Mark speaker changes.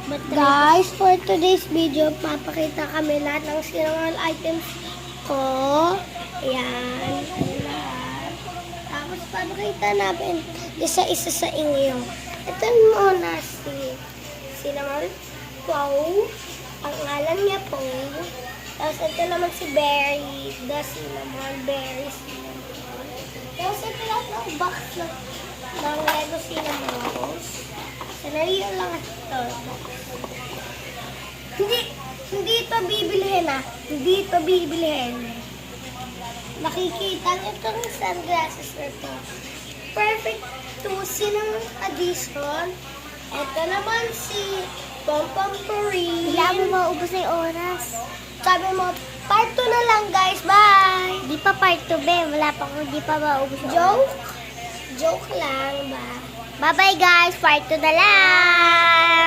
Speaker 1: Guys, for today's video, papakita kami lahat ng cinnamon items ko. Ayan. Lahat. Tapos papakita namin isa-isa sa inyo. Ito muna si cinnamon Pow. Ang ngalan niya Pow. Tapos ito naman si Berry. The cinnamon. Berry cinnamon. Tapos ito lahat ng box ng Lego cinnamon. Scenario lang ito. Hindi ito bibilihin Hindi ito bibilihin. Nakikita nyo itong sunglasses na ito. Perfect to cinnamon addition. Ito naman si Pompom Puri.
Speaker 2: Wala mo maubos na yung oras.
Speaker 1: Sabi mo, part 2 na lang guys. Bye!
Speaker 2: Di pa part 2, be. Wala pa kung di pa maubos yung
Speaker 1: Joke?
Speaker 2: oras.
Speaker 1: Joke lang ba?
Speaker 2: Bye-bye, guys. Part 2 na lang.